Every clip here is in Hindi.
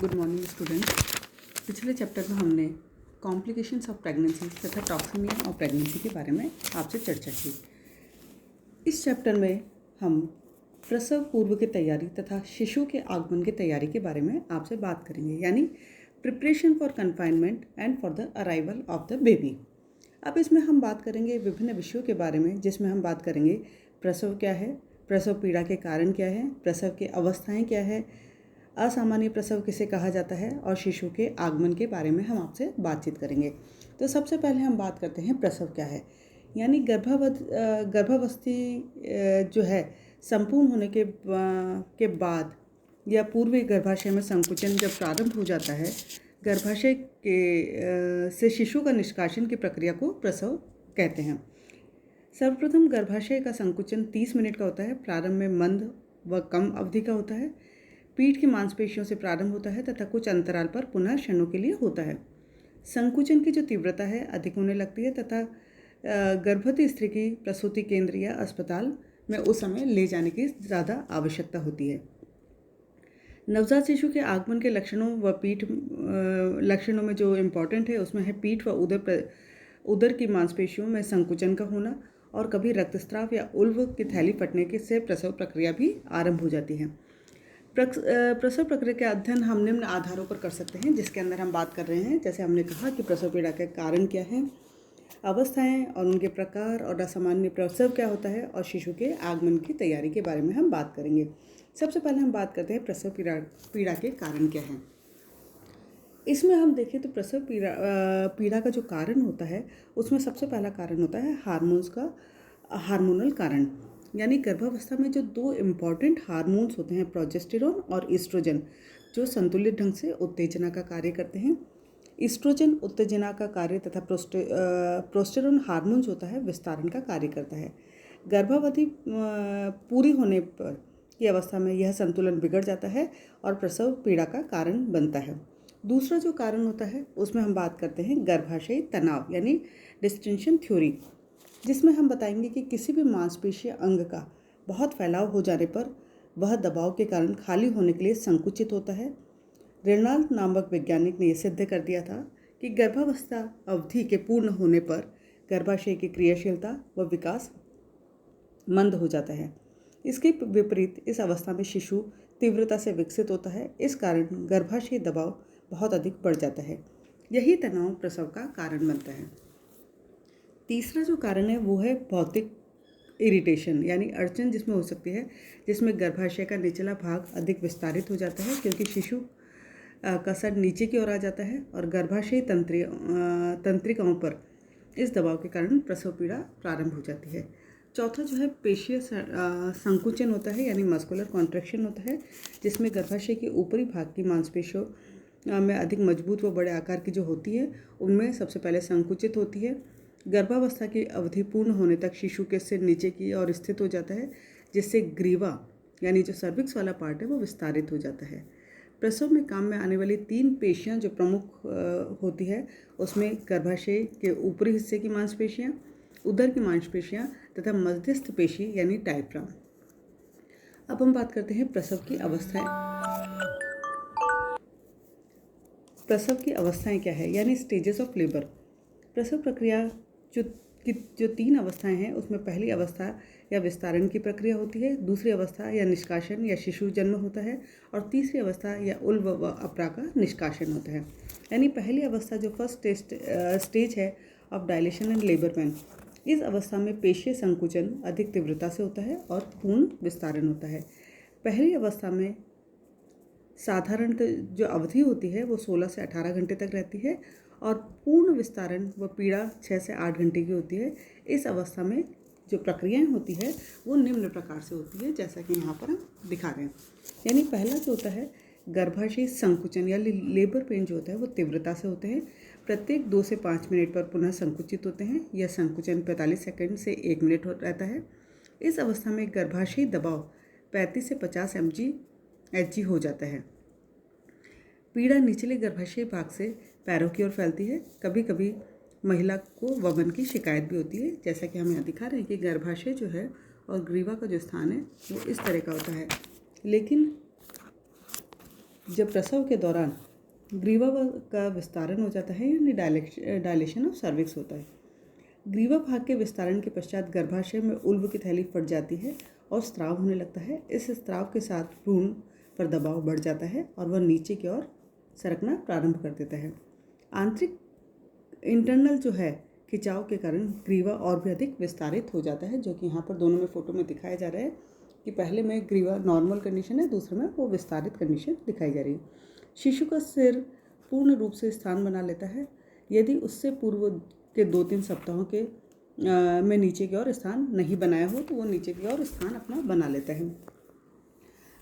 Good morning students. पिछले चैप्टर में हमने कॉम्प्लिकेशंस ऑफ प्रेगनेंसी तथा टॉक्सिमिया ऑफ प्रेगनेंसी के बारे में आपसे चर्चा की। इस चैप्टर में हम प्रसव पूर्व की तैयारी तथा शिशु के आगमन की तैयारी के बारे में आपसे बात करेंगे, यानी preparation for confinement and for the arrival of the baby. अब इसमें हम बात करेंगे विभिन्न विषयों के बारे में, जिसमें हम बात करेंगे प्रसव क्या है, प्रसव पीड़ा के कारण क्या है, प्रसव की अवस्थाएं क्या है, असामान्य प्रसव किसे कहा जाता है और शिशु के आगमन के बारे में हम आपसे बातचीत करेंगे। तो सबसे पहले हम बात करते हैं प्रसव क्या है, यानी गर्भावस्थी जो है संपूर्ण होने के बाद या पूर्वी गर्भाशय में संकुचन जब प्रारंभ हो जाता है, गर्भाशय के से शिशु का निष्कासन की प्रक्रिया को प्रसव कहते हैं। सर्वप्रथम गर्भाशय का संकुचन 30 मिनट का होता है। प्रारंभ में मंद व कम अवधि का होता है। पीठ की मांसपेशियों से प्रारंभ होता है तथा कुछ अंतराल पर पुनः क्षणों के लिए होता है। संकुचन की जो तीव्रता है अधिक होने लगती है तथा गर्भवती स्त्री की प्रसूति केंद्र या अस्पताल में उस समय ले जाने की ज़्यादा आवश्यकता होती है। नवजात शिशु के आगमन के लक्षणों व पीठ लक्षणों में जो इम्पॉर्टेंट है उसमें है पीठ व उदर की मांसपेशियों में संकुचन का होना, और कभी रक्तस्राव या उल्व की थैली फटने से प्रसव प्रक्रिया भी आरंभ हो जाती है। प्रसव प्रक्रिया के अध्ययन हम निम्न आधारों पर कर सकते हैं, जिसके अंदर हम बात कर रहे हैं। जैसे हमने कहा कि प्रसव पीड़ा के कारण क्या है, अवस्थाएं और उनके प्रकार, और असामान्य प्रसव क्या होता है, और शिशु के आगमन की तैयारी के बारे में हम बात करेंगे। सबसे पहले हम बात करते हैं प्रसव पीड़ा के कारण क्या है। इसमें हम देखें तो प्रसव पीड़ा का जो कारण होता है उसमें सबसे पहला कारण होता है हार्मोनल कारण, यानी गर्भावस्था में जो दो इम्पॉर्टेंट हार्मोन्स होते हैं, प्रोजेस्टेरोन और ईस्ट्रोजन, जो संतुलित ढंग से उत्तेजना का कार्य करते हैं। ईस्ट्रोजन उत्तेजना का कार्य तथा प्रोस्टेरोन हार्मोन होता है विस्तारण का कार्य करता है। गर्भावधि पूरी होने पर की अवस्था में यह संतुलन बिगड़ जाता है और प्रसव पीड़ा का कारण बनता है। दूसरा जो कारण होता है उसमें हम बात करते हैं गर्भाशयी तनाव, यानी डिस्टेंशन थ्योरी, जिसमें हम बताएंगे कि किसी भी मांसपेशीय अंग का बहुत फैलाव हो जाने पर वह दबाव के कारण खाली होने के लिए संकुचित होता है। रेनाल्ड नामक वैज्ञानिक ने यह सिद्ध कर दिया था कि गर्भावस्था अवधि के पूर्ण होने पर गर्भाशय की क्रियाशीलता व विकास मंद हो जाता है। इसके विपरीत इस अवस्था में शिशु तीव्रता से विकसित होता है। इस कारण गर्भाशय दबाव बहुत अधिक बढ़ जाता है। यही तनाव प्रसव का कारण बनता है। तीसरा जो कारण है वो है भौतिक इरिटेशन, यानी अड़चन जिसमें हो सकती है, जिसमें गर्भाशय का निचला भाग अधिक विस्तारित हो जाता है क्योंकि शिशु का सर नीचे की ओर आ जाता है, और गर्भाशयी तंत्रिकाओं पर इस दबाव के कारण प्रसव पीड़ा प्रारंभ हो जाती है। चौथा जो है पेशीय संकुचन होता है, यानी मस्कुलर कॉन्ट्रैक्शन होता है, जिसमें गर्भाशय के ऊपरी भाग की मांसपेशियों में अधिक मजबूत व बड़े आकार की जो होती है उनमें सबसे पहले संकुचित होती है। गर्भावस्था की अवधि पूर्ण होने तक शिशु के सिर नीचे की ओर स्थित हो जाता है, जिससे ग्रीवा यानी जो सर्विक्स वाला पार्ट है वो विस्तारित हो जाता है। प्रसव में काम में आने वाली 3 पेशियां जो प्रमुख होती है उसमें गर्भाशय के ऊपरी हिस्से की मांसपेशियां, उदर की मांसपेशियां तथा मध्यस्थ पेशी यानी डायफ्राम। अब हम बात करते हैं प्रसव की अवस्थाएं क्या है, यानी स्टेजेस ऑफ लेबर। प्रसव प्रक्रिया जो 3 अवस्थाएं हैं उसमें पहली अवस्था या विस्तारण की प्रक्रिया होती है, दूसरी अवस्था या निष्कासन या शिशु जन्म होता है, और तीसरी अवस्था या उल्व व अपरा का निष्कासन होता है। यानी पहली अवस्था जो फर्स्ट स्टेज है of dilation and labour pain, इस अवस्था में पेशीय संकुचन अधिक तीव्रता से होता है और पूर्ण विस्तारण होता है। पहली अवस्था में साधारण जो अवधि होती है वो 16 से 18 घंटे तक रहती है, और पूर्ण विस्तारण व पीड़ा 6 से 8 घंटे की होती है। इस अवस्था में जो प्रक्रियाएं होती है वो निम्न प्रकार से होती है, जैसा कि यहाँ पर हम दिखा रहे हैं। यानी पहला जो होता है गर्भाशय संकुचन या लेबर पेन जो होता है वो तीव्रता से होते हैं। प्रत्येक 2 से 5 मिनट पर पुनः संकुचित होते हैं। यह संकुचन 45 सेकंड से 1 मिनट रहता है। इस अवस्था में गर्भाशयी दबाव 35 से 50 mg/Hg हो जाता है। पीड़ा निचले गर्भाशय भाग से पैरों की ओर फैलती है। कभी कभी महिला को वमन की शिकायत भी होती है, जैसा कि हम यहाँ दिखा रहे हैं कि गर्भाशय जो है और ग्रीवा का जो स्थान है वो इस तरह का होता है, लेकिन जब प्रसव के दौरान ग्रीवा का विस्तारण हो जाता है यानी डायलेशन ऑफ सर्विक्स होता है। ग्रीवा भाग के विस्तारण के पश्चात गर्भाशय में उल्व की थैली फट जाती है और स्त्राव होने लगता है। इस स्त्राव के साथ भ्रूण पर दबाव बढ़ जाता है और वह नीचे की ओर सरकना प्रारंभ कर देता है। आंतरिक इंटरनल जो है खिंचाव के कारण ग्रीवा और भी अधिक विस्तारित हो जाता है, जो कि यहाँ पर दोनों में फोटो में दिखाया जा रहा है कि पहले में ग्रीवा नॉर्मल कंडीशन है, दूसरे में वो विस्तारित कंडीशन दिखाई जा रही है। शिशु का सिर पूर्ण रूप से स्थान बना लेता है। यदि उससे पूर्व के 2-3 सप्ताहों के में नीचे की ओर स्थान नहीं बनाया हो तो वो नीचे की ओर स्थान अपना बना लेता है।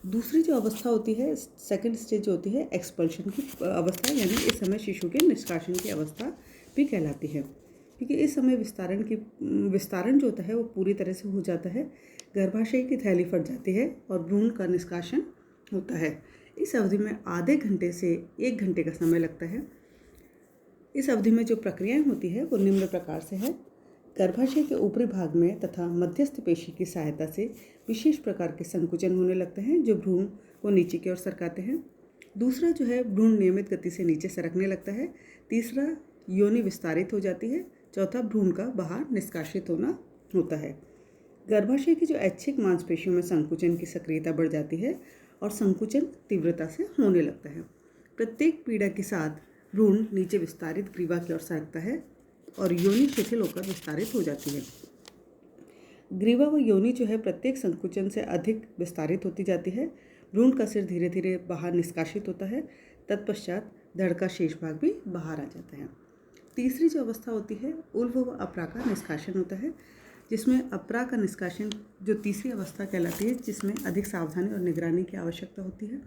दूसरी जो अवस्था होती है, सेकंड स्टेज होती है एक्सपल्शन की अवस्था, यानी इस समय शिशु के निष्कासन की अवस्था भी कहलाती है, क्योंकि इस समय विस्तारण जो होता है वो पूरी तरह से हो जाता है। गर्भाशय की थैली फट जाती है और भ्रूण का निष्कासन होता है। इस अवधि में आधे घंटे से 1 घंटे का समय लगता है। इस अवधि में जो प्रक्रियाएं होती है वो निम्न प्रकार से है। गर्भाशय के ऊपरी भाग में तथा मध्यस्थ पेशी की सहायता से विशेष प्रकार के संकुचन होने लगते हैं जो भ्रूण को नीचे की ओर सरकाते हैं। दूसरा जो है, भ्रूण नियमित गति से नीचे सरकने लगता है। तीसरा, योनि विस्तारित हो जाती है। चौथा, भ्रूण का बाहर निष्कासित होना होता है। गर्भाशय की जो ऐच्छिक मांसपेशियों में संकुचन की सक्रियता बढ़ जाती है और संकुचन तीव्रता से होने लगता है। प्रत्येक पीड़ा के साथ भ्रूण नीचे विस्तारित ग्रीवा की ओर सरकता है और योनि शिथिल होकर विस्तारित हो जाती है। ग्रीवा व योनि जो है प्रत्येक संकुचन से अधिक विस्तारित होती जाती है। भ्रूण का सिर धीरे धीरे बाहर निष्कासित होता है। तत्पश्चात धड़ का शेष भाग भी बाहर आ जाता है। तीसरी जो अवस्था होती है, उल्व व अपरा का निष्कासन होता है, जिसमें अपरा का निष्कासन जो तीसरी अवस्था कहलाती है, जिसमें अधिक सावधानी और निगरानी की आवश्यकता होती है।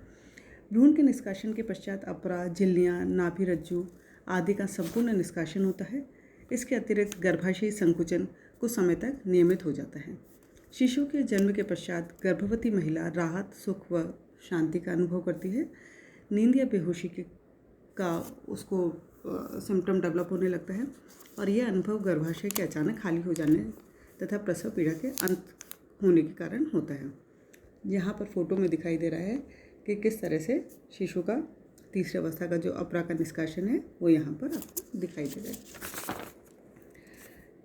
भ्रूण के निष्कासन के पश्चात अपरा, झिल्लियाँ, नाभि रज्जु आदि का संपूर्ण निष्कासन होता है। इसके अतिरिक्त गर्भाशयी संकुचन कुछ समय तक नियमित हो जाता है। शिशु के जन्म के पश्चात गर्भवती महिला राहत, सुख व शांति का अनुभव करती है। नींद या बेहोशी का उसको सिम्टम डेवलप होने लगता है और यह अनुभव गर्भाशय के अचानक खाली हो जाने तथा प्रसव पीड़ा के अंत होने के कारण होता है। यहाँ पर फोटो में दिखाई दे रहा है कि किस तरह से शिशु का तीसरी अवस्था का जो अपरा का निष्कासन है वो यहाँ पर आपको दिखाई दे रहा है।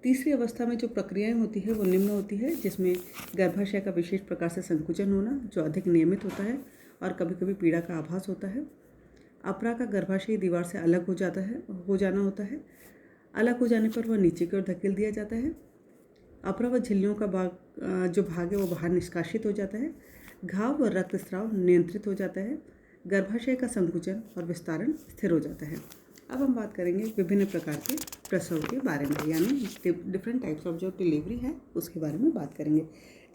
तीसरी अवस्था में जो प्रक्रियाएं होती है वो निम्न होती है, जिसमें गर्भाशय का विशेष प्रकार से संकुचन होना जो अधिक नियमित होता है और कभी कभी पीड़ा का आभास होता है। अपरा का गर्भाशयी दीवार से अलग हो जाना होता है। अलग हो जाने पर वह नीचे की ओर धकेल दिया जाता है। अपरा व झिल्लियों का जो भाग है वो बाहर निष्कासित हो जाता है। घाव व रक्तस्राव नियंत्रित हो जाता है। गर्भाशय का संकुचन और विस्तारण स्थिर हो जाता है। अब हम बात करेंगे विभिन्न प्रकार के प्रसव के बारे में, यानी डिफरेंट टाइप्स ऑफ जो डिलीवरी है उसके बारे में बात करेंगे,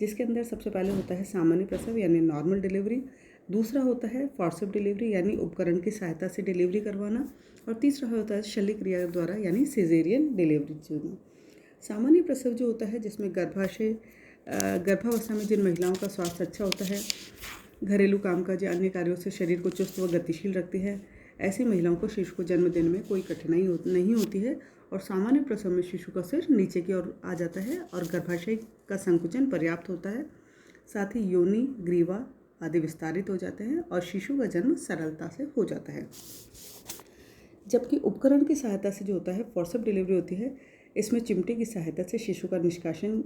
जिसके अंदर सबसे पहले होता है सामान्य प्रसव यानी नॉर्मल डिलीवरी। दूसरा होता है फॉर्सेप्स डिलीवरी यानी उपकरण की सहायता से डिलीवरी करवाना। और तीसरा होता है शल्य क्रिया द्वारा यानी सिजेरियन डिलीवरी। सामान्य प्रसव जो होता है जिसमें गर्भावस्था में जिन महिलाओं का स्वास्थ्य अच्छा होता है, घरेलू कामकाज या अन्य कार्यों से शरीर को चुस्त व गतिशील रखती है, ऐसी महिलाओं को शिशु को जन्म देने में कोई कठिनाई नहीं होती है। और सामान्य प्रसव में शिशु का सिर नीचे की ओर आ जाता है और गर्भाशय का संकुचन पर्याप्त होता है। साथ ही योनि, ग्रीवा आदि विस्तारित हो जाते हैं और शिशु का जन्म सरलता से हो जाता है। जबकि उपकरण की सहायता से जो होता है फॉर्सेप्स डिलीवरी होती है, इसमें चिमटे की सहायता से शिशु का निष्कासन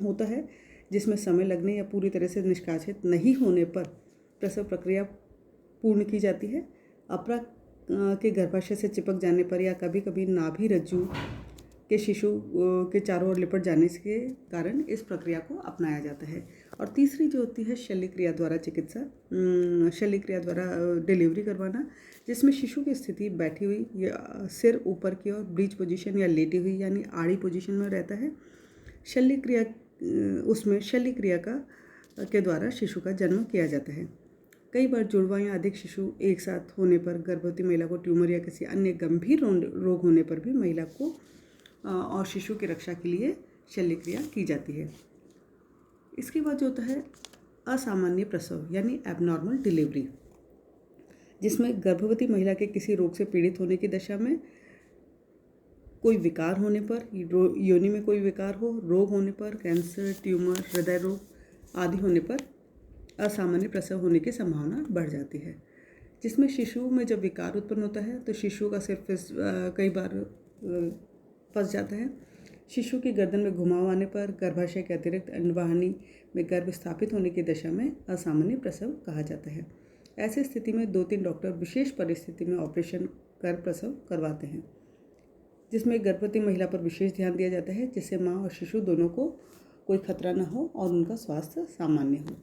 होता है, जिसमें समय लगने या पूरी तरह से निष्कासित नहीं होने पर प्रसव प्रक्रिया पूर्ण की जाती है। अपरा के गर्भाशय से चिपक जाने पर या कभी कभी नाभि रज्जु के शिशु के चारों ओर लिपट जाने के कारण इस प्रक्रिया को अपनाया जाता है। और तीसरी जो होती है शल्य क्रिया द्वारा डिलीवरी करवाना, जिसमें शिशु की स्थिति बैठी हुई या सिर ऊपर की ओर ब्रीच पोजीशन या लेटी हुई यानी आड़ी पोजीशन में रहता है। शल्य क्रिया के द्वारा शिशु का जन्म किया जाता है। कई बार जुड़वा या अधिक शिशु एक साथ होने पर गर्भवती महिला को ट्यूमर या किसी अन्य गंभीर रोग होने पर भी महिला को और शिशु की रक्षा के लिए शल्य क्रिया की जाती है। इसके बाद जो होता है असामान्य प्रसव यानी एबनॉर्मल डिलीवरी, जिसमें गर्भवती महिला के किसी रोग से पीड़ित होने की दशा में कोई विकार होने पर, योनि में कोई विकार हो, रोग होने पर, कैंसर, ट्यूमर, हृदय रोग आदि होने पर असामान्य प्रसव होने की संभावना बढ़ जाती है। जिसमें शिशु में जब विकार उत्पन्न होता है तो शिशु का सिर कई बार फंस जाता है। शिशु की गर्दन में घुमाव आने पर गर्भाशय के अतिरिक्त अंडवाहिनी में गर्भ स्थापित होने की दशा में असामान्य प्रसव कहा जाता है। ऐसी स्थिति में 2-3 डॉक्टर विशेष परिस्थिति में ऑपरेशन कर प्रसव करवाते हैं, जिसमें गर्भवती महिला पर विशेष ध्यान दिया जाता है, जिससे माँ और शिशु दोनों को कोई खतरा न हो और उनका स्वास्थ्य सामान्य हो।